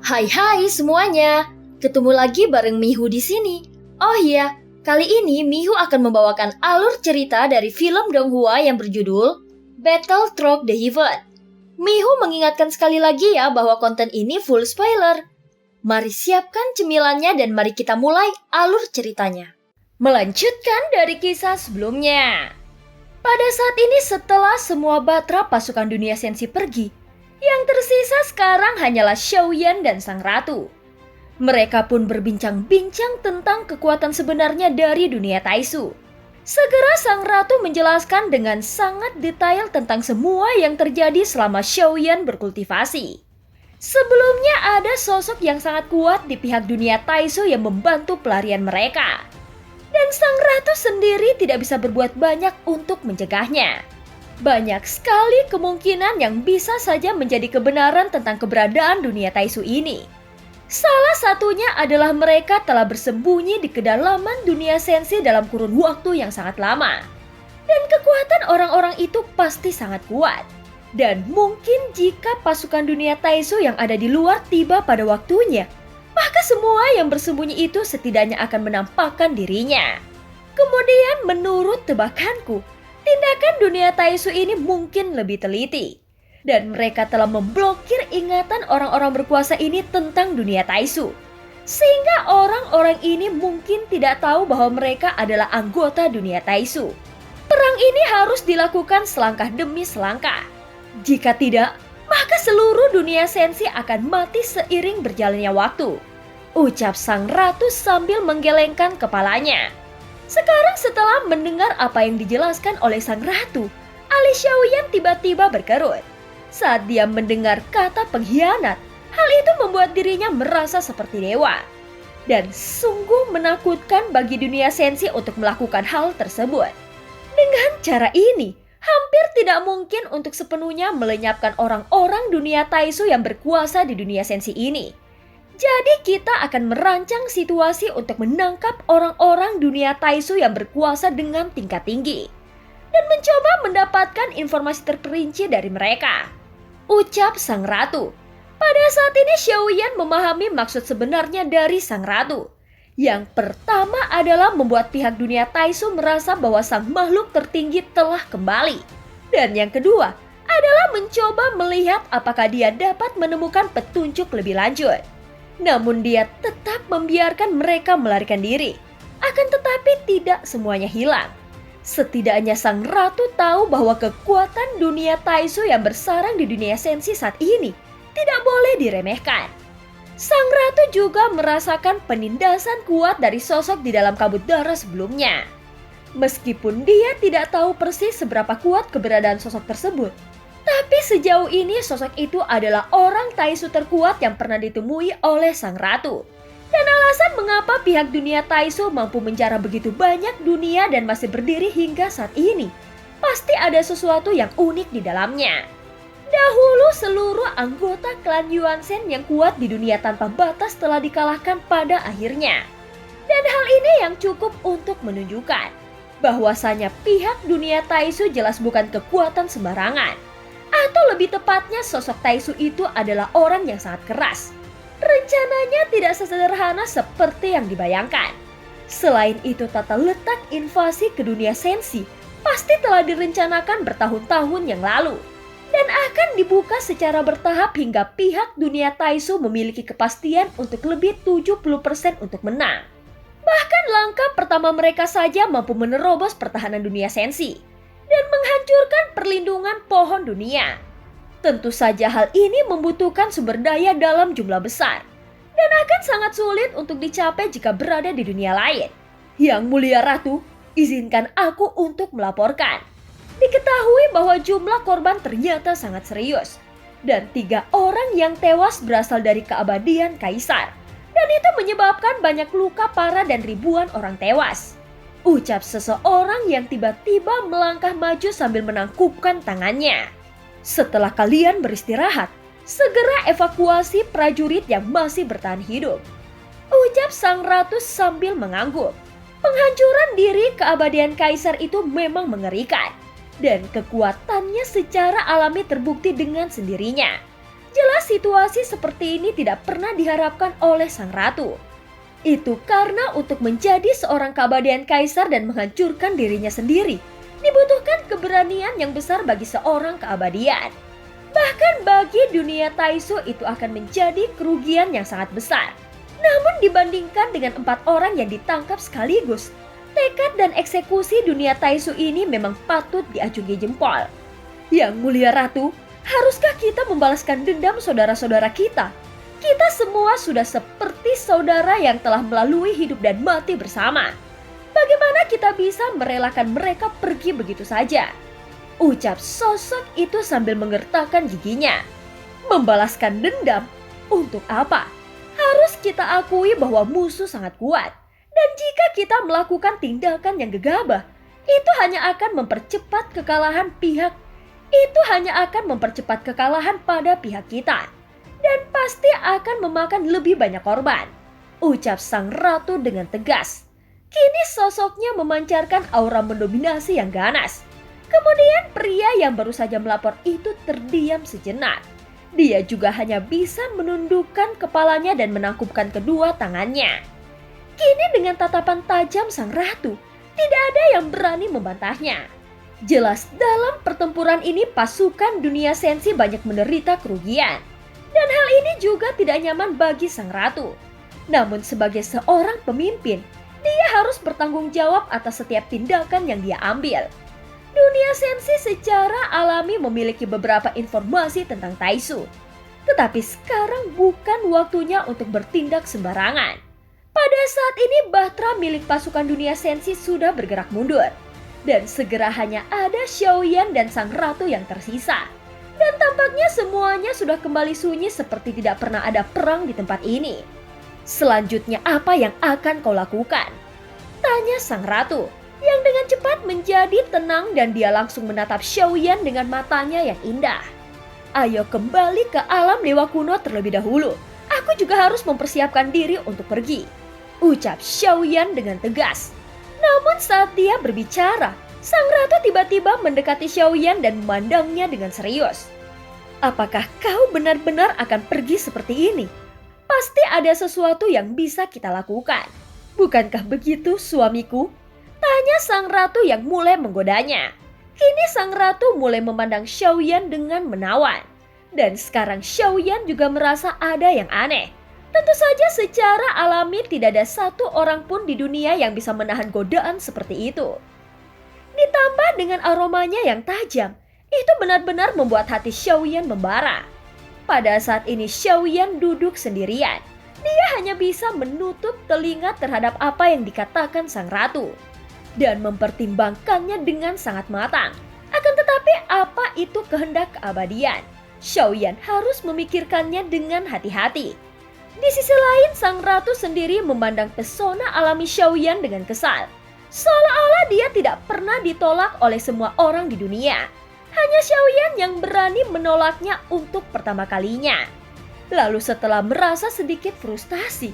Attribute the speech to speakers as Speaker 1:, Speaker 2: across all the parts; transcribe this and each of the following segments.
Speaker 1: Hai semuanya, ketemu lagi bareng Mihu di sini. Oh iya, kali ini Mihu akan membawakan alur cerita dari film Donghua yang berjudul Battle Through the Heaven. Mihu mengingatkan sekali lagi ya bahwa konten ini full spoiler. Mari siapkan cemilannya dan mari kita mulai alur ceritanya. Melanjutkan dari kisah sebelumnya. Pada saat ini setelah semua batra pasukan dunia sensi pergi, yang tersisa sekarang hanyalah Xiaoyan dan sang ratu. Mereka pun berbincang-bincang tentang kekuatan sebenarnya dari dunia Taisu. Segera sang ratu menjelaskan dengan sangat detail tentang semua yang terjadi selama Xiaoyan berkultivasi. Sebelumnya ada sosok yang sangat kuat di pihak dunia Taisu yang membantu pelarian mereka. Dan sang ratu sendiri tidak bisa berbuat banyak untuk mencegahnya. Banyak sekali kemungkinan yang bisa saja menjadi kebenaran tentang keberadaan dunia Taisu ini. Salah satunya adalah mereka telah bersembunyi di kedalaman dunia sensi dalam kurun waktu yang sangat lama. Dan kekuatan orang-orang itu pasti sangat kuat. Dan mungkin jika pasukan dunia Taisu yang ada di luar tiba pada waktunya, maka semua yang bersembunyi itu setidaknya akan menampakkan dirinya. Kemudian menurut tebakanku, tindakan dunia Taisu ini mungkin lebih teliti. Dan mereka telah memblokir ingatan orang-orang berkuasa ini tentang dunia Taisu. Sehingga orang-orang ini mungkin tidak tahu bahwa mereka adalah anggota dunia Taisu. Perang ini harus dilakukan selangkah demi selangkah. Jika tidak, maka seluruh dunia sensi akan mati seiring berjalannya waktu. Ucap sang ratu sambil menggelengkan kepalanya. Sekarang setelah mendengar apa yang dijelaskan oleh sang ratu, alis Xiaoyan tiba-tiba berkerut. Saat dia mendengar kata pengkhianat, hal itu membuat dirinya merasa seperti dewa. Dan sungguh menakutkan bagi dunia sensi untuk melakukan hal tersebut. Dengan cara ini, hampir tidak mungkin untuk sepenuhnya melenyapkan orang-orang dunia Taisu yang berkuasa di dunia sensi ini. Jadi kita akan merancang situasi untuk menangkap orang-orang dunia Taisu yang berkuasa dengan tingkat tinggi. Dan mencoba mendapatkan informasi terperinci dari mereka. Ucap sang ratu. Pada saat ini Xiaoyan memahami maksud sebenarnya dari sang ratu. Yang pertama adalah membuat pihak dunia Taisu merasa bahwa sang makhluk tertinggi telah kembali. Dan yang kedua adalah mencoba melihat apakah dia dapat menemukan petunjuk lebih lanjut. Namun dia tetap membiarkan mereka melarikan diri. Akan tetapi tidak semuanya hilang. Setidaknya sang ratu tahu bahwa kekuatan dunia Taisu yang bersarang di dunia sensi saat ini tidak boleh diremehkan. Sang ratu juga merasakan penindasan kuat dari sosok di dalam kabut darah sebelumnya. Meskipun dia tidak tahu persis seberapa kuat keberadaan sosok tersebut, tapi sejauh ini sosok itu adalah orang Taisu terkuat yang pernah ditemui oleh sang ratu. Dan alasan mengapa pihak dunia Taisu mampu menjara begitu banyak dunia dan masih berdiri hingga saat ini, pasti ada sesuatu yang unik di dalamnya. Dahulu seluruh anggota klan Yuanzhen yang kuat di dunia tanpa batas telah dikalahkan pada akhirnya. Dan hal ini yang cukup untuk menunjukkan bahwasanya pihak dunia Taisu jelas bukan kekuatan sembarangan. Atau lebih tepatnya sosok Taisu itu adalah orang yang sangat keras. Rencananya tidak sesederhana seperti yang dibayangkan. Selain itu tata letak invasi ke dunia sensi pasti telah direncanakan bertahun-tahun yang lalu. Dan akan dibuka secara bertahap hingga pihak dunia Taisu memiliki kepastian untuk lebih 70% untuk menang. Bahkan langkah pertama mereka saja mampu menerobos pertahanan dunia sensi dan menghancurkan perlindungan pohon dunia. Tentu saja hal ini membutuhkan sumber daya dalam jumlah besar dan akan sangat sulit untuk dicapai jika berada di dunia lain. Yang mulia ratu, izinkan aku untuk melaporkan. Diketahui bahwa jumlah korban ternyata sangat serius dan 3 orang yang tewas berasal dari keabadian kaisar. Dan itu menyebabkan banyak luka parah dan ribuan orang tewas. Ucap seseorang yang tiba-tiba melangkah maju sambil menangkupkan tangannya. Setelah kalian beristirahat, segera evakuasi prajurit yang masih bertahan hidup. Ucap sang ratu sambil mengangguk. Penghancuran diri keabadian kaisar itu memang mengerikan. Dan kekuatannya secara alami terbukti dengan sendirinya.
Speaker 2: Jelas situasi seperti ini tidak pernah diharapkan oleh sang ratu. Itu karena untuk menjadi seorang keabadian kaisar dan menghancurkan dirinya sendiri, dibutuhkan keberanian yang besar bagi seorang keabadian. Bahkan bagi dunia Taishu itu akan menjadi kerugian yang sangat besar. Namun dibandingkan dengan 4 orang yang ditangkap sekaligus, tekad dan eksekusi dunia Taishu ini memang patut diacungi jempol. Yang mulia ratu, haruskah kita membalaskan dendam saudara-saudara kita? Kita semua sudah seperti saudara yang telah melalui hidup dan mati bersama. Bagaimana kita bisa merelakan mereka pergi begitu saja? Ucap sosok itu sambil menggertakkan giginya. Membalaskan dendam? Untuk apa? Harus kita akui bahwa musuh sangat kuat. Dan jika kita melakukan tindakan yang gegabah, itu hanya akan mempercepat kekalahan pada pihak kita. Dan pasti akan memakan lebih banyak korban. Ucap sang ratu dengan tegas. Kini sosoknya memancarkan aura mendominasi yang ganas. Kemudian pria yang baru saja melapor itu terdiam sejenak. Dia juga hanya bisa menundukkan kepalanya dan menangkupkan kedua tangannya. Kini dengan tatapan tajam sang ratu, tidak ada yang berani membantahnya. Jelas dalam pertempuran ini pasukan dunia sensi banyak menderita kerugian. Dan hal ini juga tidak nyaman bagi sang ratu. Namun sebagai seorang pemimpin, dia harus bertanggung jawab atas setiap tindakan yang dia ambil. Dunia sensi secara alami memiliki beberapa informasi tentang Taishu. Tetapi sekarang bukan waktunya untuk bertindak sembarangan. Pada saat ini bahtera milik pasukan dunia sensi sudah bergerak mundur. Dan segera hanya ada Xiaoyan dan sang ratu yang tersisa. Dan tampaknya semuanya sudah kembali sunyi seperti tidak pernah ada perang di tempat ini. Selanjutnya apa yang akan kau lakukan? Tanya sang ratu. Yang dengan cepat menjadi tenang dan dia langsung menatap Xiaoyan dengan matanya yang indah. Ayo kembali ke alam dewa kuno terlebih dahulu. Aku juga harus mempersiapkan diri untuk pergi. Ucap Xiaoyan dengan tegas. Namun saat dia berbicara, sang ratu tiba-tiba mendekati Xiaoyan dan memandangnya dengan serius. Apakah kau benar-benar akan pergi seperti ini? Pasti ada sesuatu yang bisa kita lakukan. Bukankah begitu suamiku? Tanya sang ratu yang mulai menggodanya. Kini sang ratu mulai memandang Xiaoyan dengan menawan. Dan sekarang Xiaoyan juga merasa ada yang aneh. Tentu saja secara alami tidak ada satu orang pun di dunia yang bisa menahan godaan seperti itu. Ditambah dengan aromanya yang tajam, itu benar-benar membuat hati Xiaoyan membara. Pada saat ini Xiaoyan duduk sendirian. Dia hanya bisa menutup telinga terhadap apa yang dikatakan sang ratu. Dan mempertimbangkannya dengan sangat matang. Akan tetapi apa itu kehendak keabadian? Xiaoyan harus memikirkannya dengan hati-hati. Di sisi lain sang ratu sendiri memandang pesona alami Xiaoyan dengan kesal. Seolah-olah dia tidak pernah ditolak oleh semua orang di dunia. Hanya Xiaoyan yang berani menolaknya untuk pertama kalinya. Lalu setelah merasa sedikit frustasi,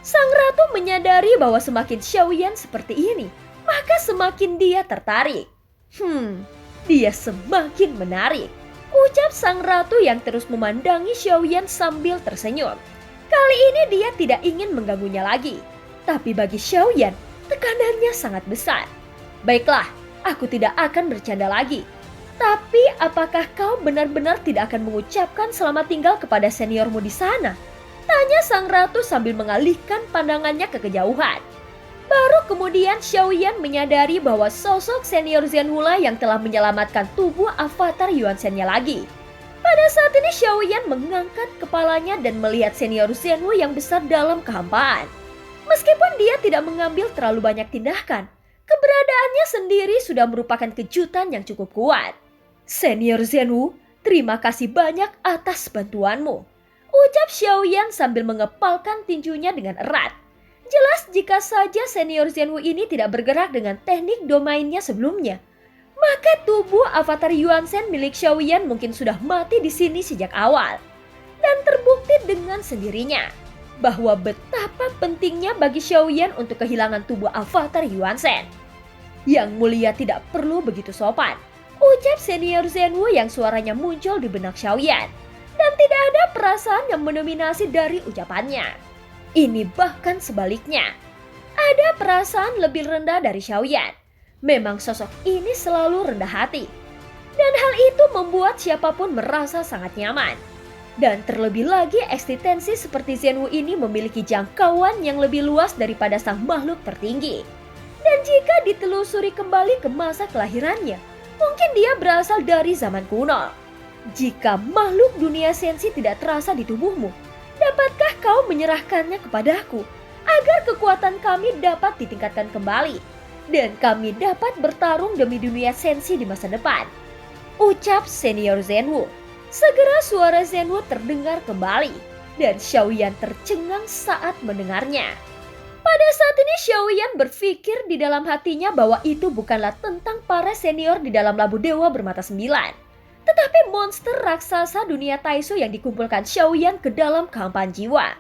Speaker 2: sang ratu menyadari bahwa semakin Xiaoyan seperti ini, maka semakin dia tertarik. Dia semakin menarik. Ucap sang ratu yang terus memandangi Xiaoyan sambil tersenyum. Kali ini dia tidak ingin mengganggunya lagi. Tapi bagi Xiaoyan, tekanannya sangat besar. Baiklah, aku tidak akan bercanda lagi. Tapi apakah kau benar-benar tidak akan mengucapkan selamat tinggal kepada seniormu di sana? Tanya sang ratu sambil mengalihkan pandangannya ke kejauhan. Baru kemudian Xiaoyan menyadari bahwa sosok senior Zhenhula yang telah menyelamatkan tubuh avatar Yuan Shen-nya lagi. Pada saat ini Xiaoyan mengangkat kepalanya dan melihat senior Zhenhu yang besar dalam kehampaan. Meskipun dia tidak mengambil terlalu banyak tindakan, keberadaannya sendiri sudah merupakan kejutan yang cukup kuat. Senior Zhenhu, terima kasih banyak atas bantuanmu. Ucap Xiaoyan sambil mengepalkan tinjunya dengan erat. Jelas jika saja senior Zhenhu ini tidak bergerak dengan teknik domainnya sebelumnya, maka tubuh avatar Yuan Shen milik Xiaoyan mungkin sudah mati di sini sejak awal. Dan terbukti dengan sendirinya bahwa betapa pentingnya bagi Xiaoyan untuk kehilangan tubuh avatar Yuan Shen. Yang mulia tidak perlu begitu sopan, ucap senior Zhenhu yang suaranya muncul di benak Xiaoyan. dan tidak ada perasaan yang mendominasi dari ucapannya. Ini bahkan sebaliknya. Ada perasaan lebih rendah dari Xiaoyan. Memang sosok ini selalu rendah hati. Dan hal itu membuat siapapun merasa sangat nyaman. Dan terlebih lagi eksistensi seperti Zhenwu ini memiliki jangkauan yang lebih luas daripada sang makhluk tertinggi. Dan jika ditelusuri kembali ke masa kelahirannya, mungkin dia berasal dari zaman kuno. Jika makhluk dunia sensi tidak terasa di tubuhmu, dapatkah kau menyerahkannya kepadaku agar kekuatan kami dapat ditingkatkan kembali dan kami dapat bertarung demi dunia sensi di masa depan? Ucap senior Zhenwu. Segera suara Zhenwu terdengar kembali dan Xiaoyan tercengang saat mendengarnya. Pada saat ini Xiaoyan berpikir di dalam hatinya bahwa itu bukanlah tentang para senior di dalam labu dewa bermata 9, tetapi monster raksasa dunia Taisu yang dikumpulkan Xiaoyan ke dalam kehampaan jiwa.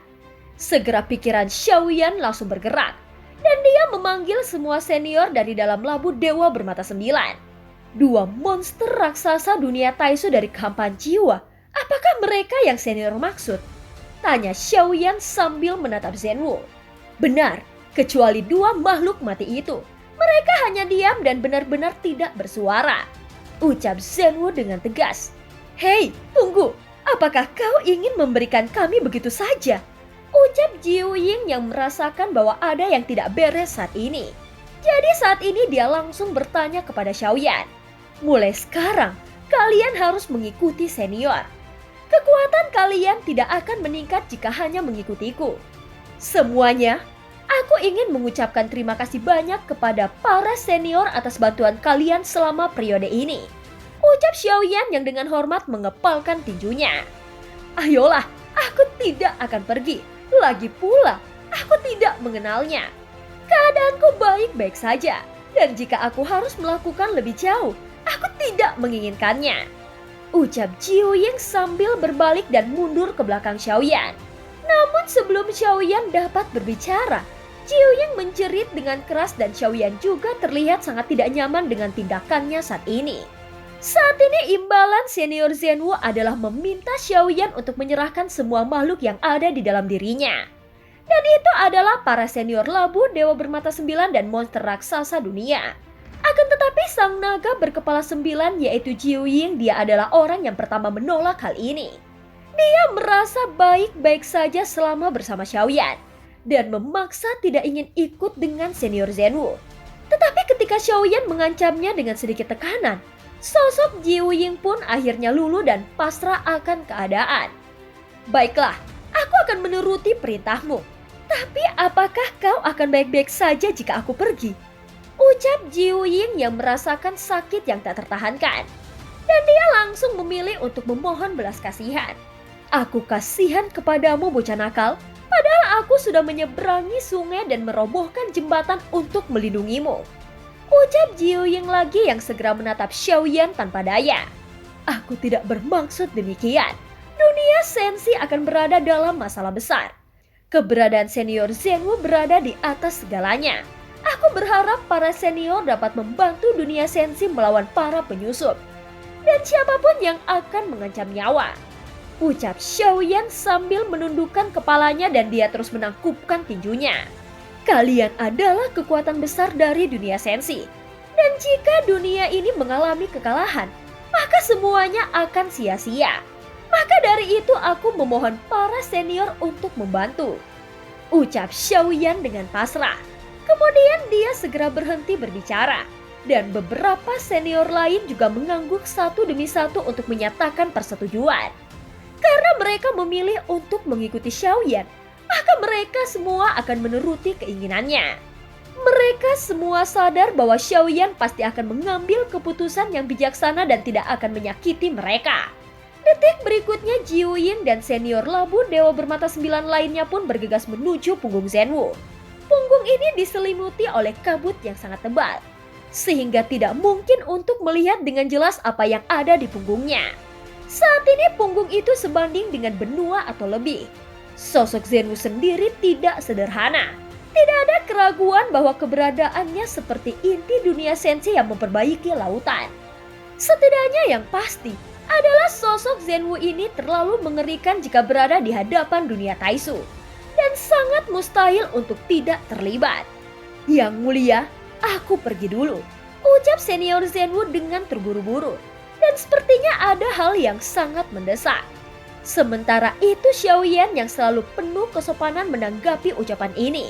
Speaker 2: Segera pikiran Xiaoyan langsung bergerak dan dia memanggil semua senior dari dalam labu dewa bermata 9. Dua monster raksasa dunia Taisu dari kehampaan jiwa. Apakah mereka yang senior maksud? Tanya Xiaoyan sambil menatap Zhenwu. Benar, kecuali dua makhluk mati itu. Mereka hanya diam dan benar-benar tidak bersuara. Ucap Zhenwu dengan tegas. Hei, tunggu. Apakah kau ingin memberikan kami begitu saja? Ucap Jiu Ying yang merasakan bahwa ada yang tidak beres saat ini. Jadi saat ini dia langsung bertanya kepada Xiaoyan. Mulai sekarang, kalian harus mengikuti senior. Kekuatan kalian tidak akan meningkat jika hanya mengikutiku. Semuanya, aku ingin mengucapkan terima kasih banyak kepada para senior atas bantuan kalian selama periode ini. Ucap Xiaoyan yang dengan hormat mengepalkan tinjunya. Ayolah, aku tidak akan pergi. Lagi pula, aku tidak mengenalnya. Keadaanku baik-baik saja. Dan jika aku harus melakukan lebih jauh, aku tidak menginginkannya. Ucap Jiu Ying sambil berbalik dan mundur ke belakang Xiaoyan. Namun sebelum Xiaoyan dapat berbicara, Jiu Ying menjerit dengan keras dan Xiaoyan juga terlihat sangat tidak nyaman dengan tindakannya saat ini. Saat ini imbalan senior Zhenwu adalah meminta Xiaoyan untuk menyerahkan semua makhluk yang ada di dalam dirinya. Dan itu adalah para senior labu, dewa bermata 9 dan monster raksasa dunia. Akan tetapi sang naga berkepala 9 yaitu Jiu Ying, dia adalah orang yang pertama menolak hal ini. Dia merasa baik-baik saja selama bersama Xiaoyan dan memaksa tidak ingin ikut dengan senior Zhenwu. Tetapi ketika Xiaoyan mengancamnya dengan sedikit tekanan, sosok Jiu Ying pun akhirnya luluh dan pasrah akan keadaan. Baiklah, aku akan menuruti perintahmu. Tapi apakah kau akan baik-baik saja jika aku pergi? Ucap Jiu Ying yang merasakan sakit yang tak tertahankan. Dan dia langsung memilih untuk memohon belas kasihan. Aku kasihan kepadamu bocah nakal, padahal aku sudah menyeberangi sungai dan merobohkan jembatan untuk melindungimu. Ucap Jiu Ying lagi yang segera menatap Xiaoyan tanpa daya. Aku tidak bermaksud demikian. Dunia sensi akan berada dalam masalah besar. Keberadaan senior Zhenwu berada di atas segalanya. Aku berharap para senior dapat membantu dunia sensi melawan para penyusup. Dan siapapun yang akan mengancam nyawa. Ucap Xiaoyan sambil menundukkan kepalanya dan dia terus menangkupkan tinjunya. Kalian adalah kekuatan besar dari dunia sensi. Dan jika dunia ini mengalami kekalahan, maka semuanya akan sia-sia. Maka dari itu aku memohon para senior untuk membantu. Ucap Xiaoyan dengan pasrah. Kemudian dia segera berhenti berbicara. Dan beberapa senior lain juga mengangguk satu demi satu untuk menyatakan persetujuan. Karena mereka memilih untuk mengikuti Xiaoyan, maka mereka semua akan menuruti keinginannya. Mereka semua sadar bahwa Xiaoyan pasti akan mengambil keputusan yang bijaksana dan tidak akan menyakiti mereka. Detik berikutnya Jiu Ying dan senior labu dewa bermata 9 lainnya pun bergegas menuju punggung Zhenwu. Punggung ini diselimuti oleh kabut yang sangat tebal, sehingga tidak mungkin untuk melihat dengan jelas apa yang ada di punggungnya. Saat ini punggung itu sebanding dengan benua atau lebih. Sosok Zhenwu sendiri tidak sederhana. Tidak ada keraguan bahwa keberadaannya seperti inti dunia sensi yang memperbaiki lautan. Setidaknya yang pasti, adalah sosok Zenwu ini terlalu mengerikan jika berada di hadapan dunia Taisu dan sangat mustahil untuk tidak terlibat. Yang mulia, aku pergi dulu, ucap senior Zenwu dengan terburu-buru, dan sepertinya ada hal yang sangat mendesak. Sementara itu Xiaoyan yang selalu penuh kesopanan menanggapi ucapan ini.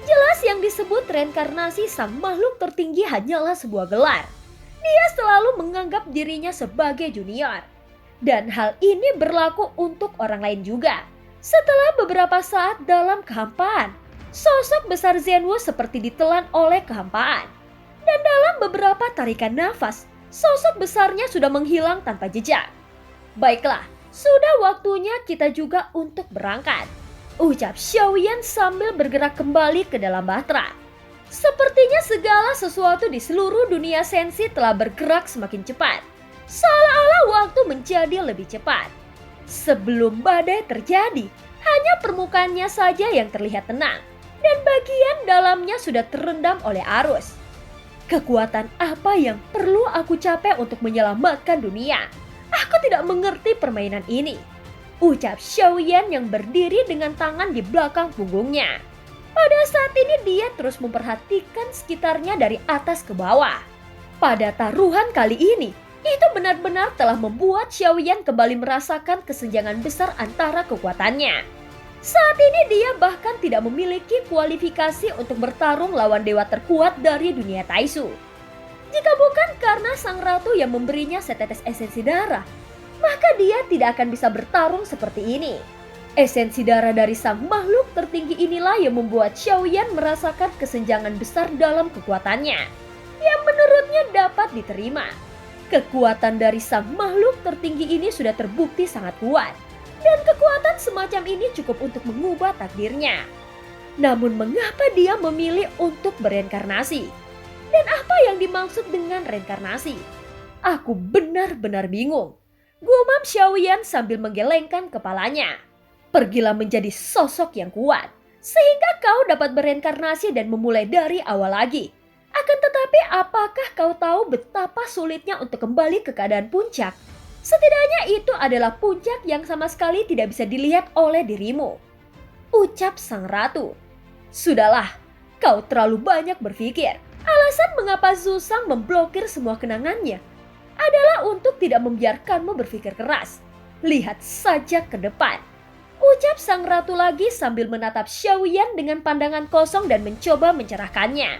Speaker 2: Jelas yang disebut reinkarnasi sang makhluk tertinggi hanyalah sebuah gelar. Dia selalu menganggap dirinya sebagai junior. Dan hal ini berlaku untuk orang lain juga. Setelah beberapa saat dalam kehampaan, sosok besar Zenwu seperti ditelan oleh kehampaan. Dan dalam beberapa tarikan nafas, sosok besarnya sudah menghilang tanpa jejak. Baiklah, sudah waktunya kita juga untuk berangkat, ucap Xiaoyan sambil bergerak kembali ke dalam bahtera. Sepertinya segala sesuatu di seluruh dunia sensi telah bergerak semakin cepat, seolah-olah waktu menjadi lebih cepat. Sebelum badai terjadi, hanya permukaannya saja yang terlihat tenang, dan bagian dalamnya sudah terendam oleh arus. Kekuatan apa yang perlu aku capai untuk menyelamatkan dunia? Aku tidak mengerti permainan ini, ucap Xiaoyan yang berdiri dengan tangan di belakang punggungnya. Pada saat ini dia terus memperhatikan sekitarnya dari atas ke bawah. Pada taruhan kali ini, itu benar-benar telah membuat Xiaoyan kembali merasakan kesenjangan besar antara kekuatannya. Saat ini dia bahkan tidak memiliki kualifikasi untuk bertarung lawan dewa terkuat dari dunia Taisu. Jika bukan karena sang ratu yang memberinya setetes esensi darah, maka dia tidak akan bisa bertarung seperti ini. Esensi darah dari sang makhluk tertinggi inilah yang membuat Xiaoyan merasakan kesenjangan besar dalam kekuatannya, yang menurutnya dapat diterima. Kekuatan dari sang makhluk tertinggi ini sudah terbukti sangat kuat, dan kekuatan semacam ini cukup untuk mengubah takdirnya. Namun mengapa dia memilih untuk bereinkarnasi? Dan apa yang dimaksud dengan reinkarnasi? Aku benar-benar bingung, gumam Xiaoyan sambil menggelengkan kepalanya. Pergilah menjadi sosok yang kuat, sehingga kau dapat bereinkarnasi dan memulai dari awal lagi. Akan tetapi apakah kau tahu betapa sulitnya untuk kembali ke keadaan puncak? Setidaknya itu adalah puncak yang sama sekali tidak bisa dilihat oleh dirimu, ucap sang ratu. Sudahlah, kau terlalu banyak berpikir. Alasan mengapa Zhu Shang memblokir semua kenangannya adalah untuk tidak membiarkanmu berpikir keras. Lihat saja ke depan, ucap sang ratu lagi sambil menatap Xiaoyan dengan pandangan kosong dan mencoba mencerahkannya.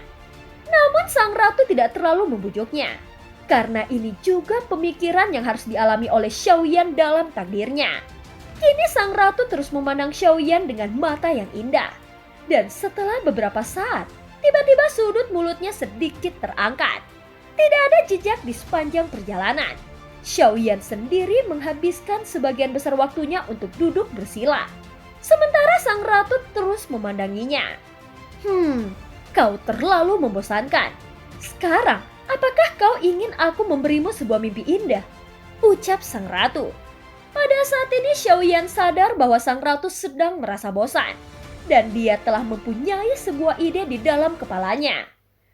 Speaker 2: Namun sang ratu tidak terlalu membujuknya, karena ini juga pemikiran yang harus dialami oleh Xiaoyan dalam takdirnya. Kini sang ratu terus memandang Xiaoyan dengan mata yang indah. Dan setelah beberapa saat, tiba-tiba sudut mulutnya sedikit terangkat. Tidak ada jejak di sepanjang perjalanan. Xiaoyan sendiri menghabiskan sebagian besar waktunya untuk duduk bersila. Sementara sang ratu terus memandanginya. Kau terlalu membosankan. Sekarang, apakah kau ingin aku memberimu sebuah mimpi indah? Ucap sang ratu. Pada saat ini Xiaoyan sadar bahwa sang ratu sedang merasa bosan. Dan dia telah mempunyai sebuah ide di dalam kepalanya.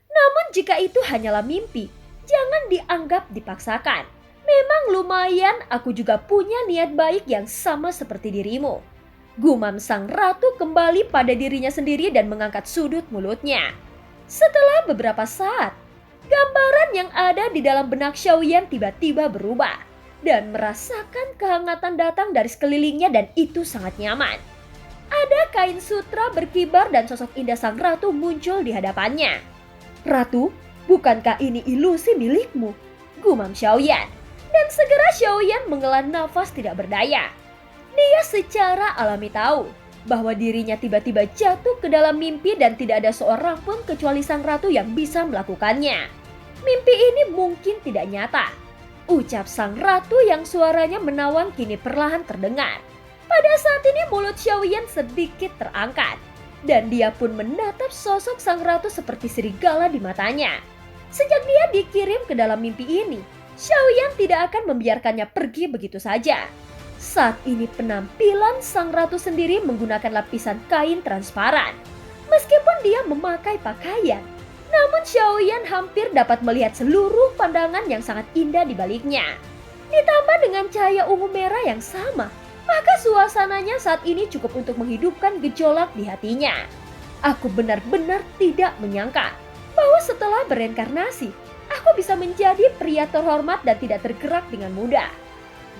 Speaker 2: Namun jika itu hanyalah mimpi, jangan dianggap dipaksakan. Memang lumayan, aku juga punya niat baik yang sama seperti dirimu. Gumam sang ratu kembali pada dirinya sendiri dan mengangkat sudut mulutnya. Setelah beberapa saat, gambaran yang ada di dalam benak Xiaoyan tiba-tiba berubah. Dan merasakan kehangatan datang dari sekelilingnya dan itu sangat nyaman. Ada kain sutra berkibar dan sosok indah sang ratu muncul di hadapannya. Ratu, bukankah ini ilusi milikmu? Gumam Xiaoyan. Dan segera Xiaoyan menghela nafas tidak berdaya. Dia secara alami tahu bahwa dirinya tiba-tiba jatuh ke dalam mimpi dan tidak ada seorang pun kecuali sang ratu yang bisa melakukannya. Mimpi ini mungkin tidak nyata, ucap sang ratu yang suaranya menawan kini perlahan terdengar. Pada saat ini mulut Xiaoyan sedikit terangkat, dan dia pun menatap sosok sang ratu seperti serigala di matanya. Sejak dia dikirim ke dalam mimpi ini, Xiaoyan tidak akan membiarkannya pergi begitu saja. Saat ini penampilan sang ratu sendiri menggunakan lapisan kain transparan. Meskipun dia memakai pakaian, namun Xiaoyan hampir dapat melihat seluruh pandangan yang sangat indah di baliknya. Ditambah dengan cahaya ungu merah yang sama, maka suasananya saat ini cukup untuk menghidupkan gejolak di hatinya. Aku benar-benar tidak menyangka bahwa setelah bereinkarnasi, aku bisa menjadi pria terhormat dan tidak tergerak dengan mudah.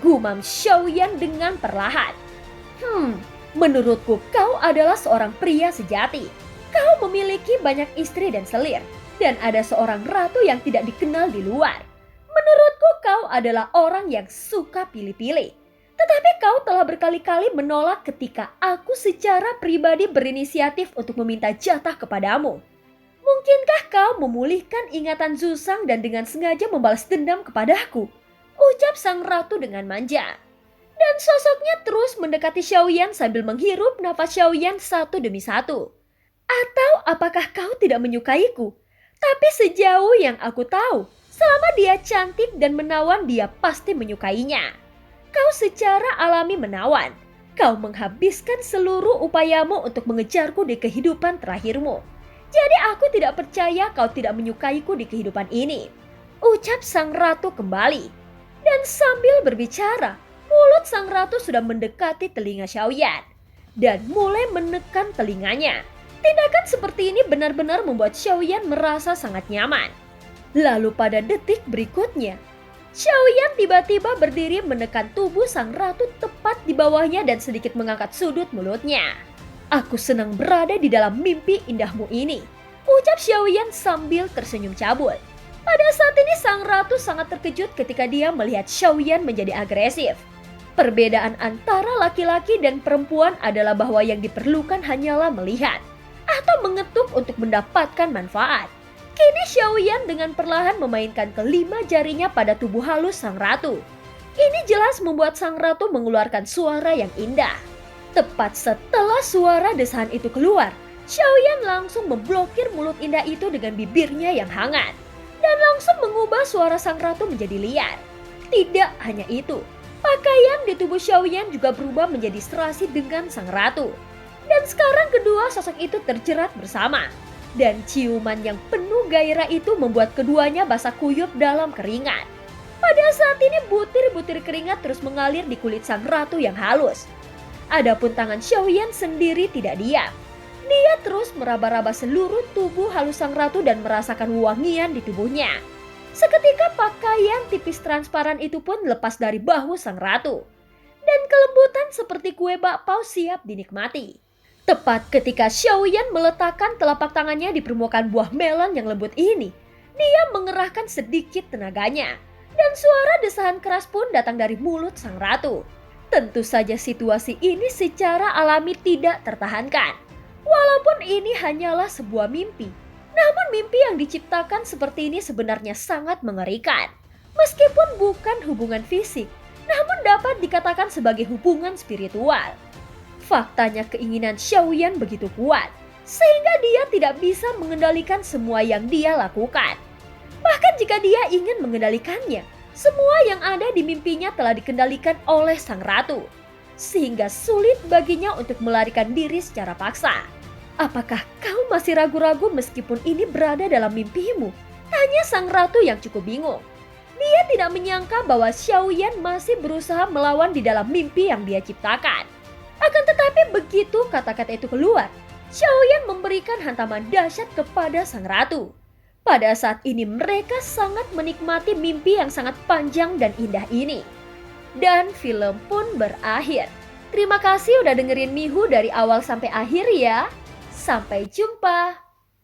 Speaker 2: Gumam Xiaoyan dengan perlahan. Menurutku kau adalah seorang pria sejati. Kau memiliki banyak istri dan selir, dan ada seorang ratu yang tidak dikenal di luar. Menurutku kau adalah orang yang suka pilih-pilih. Tetapi kau telah berkali-kali menolak ketika aku secara pribadi berinisiatif untuk meminta jatah kepadamu. Mungkinkah kau memulihkan ingatan Zuzang dan dengan sengaja membalas dendam kepadaku? Ucap sang ratu dengan manja. Dan sosoknya terus mendekati Xiaoyan sambil menghirup nafas Xiaoyan satu demi satu. Atau apakah kau tidak menyukaiku? Tapi sejauh yang aku tahu, selama dia cantik dan menawan, dia pasti menyukainya. Kau secara alami menawan. Kau menghabiskan seluruh upayamu untuk mengejarku di kehidupan terakhirmu. Jadi aku tidak percaya kau tidak menyukaiku di kehidupan ini. Ucap sang ratu kembali. Dan sambil berbicara, mulut sang ratu sudah mendekati telinga Xiaoyan dan mulai menekan telinganya. Tindakan seperti ini benar-benar membuat Xiaoyan merasa sangat nyaman. Lalu pada detik berikutnya, Xiaoyan tiba-tiba berdiri menekan tubuh sang ratu tepat di bawahnya dan sedikit mengangkat sudut mulutnya. Aku senang berada di dalam mimpi indahmu ini, ucap Xiaoyan sambil tersenyum cabul. Pada saat ini sang ratu sangat terkejut ketika dia melihat Xiaoyan menjadi agresif. Perbedaan antara laki-laki dan perempuan adalah bahwa yang diperlukan hanyalah melihat atau mengetuk untuk mendapatkan manfaat. Kini Xiaoyan dengan perlahan memainkan kelima jarinya pada tubuh halus sang ratu. Ini jelas membuat sang ratu mengeluarkan suara yang indah. Tepat setelah suara desahan itu keluar, Xiaoyan langsung memblokir mulut indah itu dengan bibirnya yang hangat. Dan langsung mengubah suara sang ratu menjadi liar. Tidak hanya itu, pakaian di tubuh Xiaoyan juga berubah menjadi serasi dengan sang ratu. Dan sekarang kedua sosok itu terjerat bersama. Dan ciuman yang penuh gairah itu membuat keduanya basah kuyup dalam keringat. Pada saat ini butir-butir keringat terus mengalir di kulit sang ratu yang halus. Adapun tangan Xiaoyan sendiri tidak diam. Dia terus meraba-raba seluruh tubuh halus sang ratu dan merasakan wangian di tubuhnya. Seketika pakaian tipis transparan itu pun lepas dari bahu sang ratu. Dan kelembutan seperti kue bakpao siap dinikmati. Tepat ketika Xiaoyan meletakkan telapak tangannya di permukaan buah melon yang lembut ini, dia mengerahkan sedikit tenaganya. Dan suara desahan keras pun datang dari mulut sang ratu. Tentu saja situasi ini secara alami tidak tertahankan. Walaupun ini hanyalah sebuah mimpi, namun mimpi yang diciptakan seperti ini sebenarnya sangat mengerikan. Meskipun bukan hubungan fisik, namun dapat dikatakan sebagai hubungan spiritual. Faktanya keinginan Xiaoyan begitu kuat, sehingga dia tidak bisa mengendalikan semua yang dia lakukan. Bahkan jika dia ingin mengendalikannya, semua yang ada di mimpinya telah dikendalikan oleh sang ratu. Sehingga sulit baginya untuk melarikan diri secara paksa. Apakah kau masih ragu-ragu meskipun ini berada dalam mimpimu? Tanya sang ratu yang cukup bingung. Dia tidak menyangka bahwa Xiaoyan masih berusaha melawan di dalam mimpi yang dia ciptakan. Akan tetapi begitu kata-kata itu keluar, Xiaoyan memberikan hantaman dahsyat kepada sang ratu. Pada saat ini mereka sangat menikmati mimpi yang sangat panjang dan indah ini. Dan film pun berakhir. Terima kasih udah dengerin Mihu dari awal sampai akhir ya. Sampai jumpa.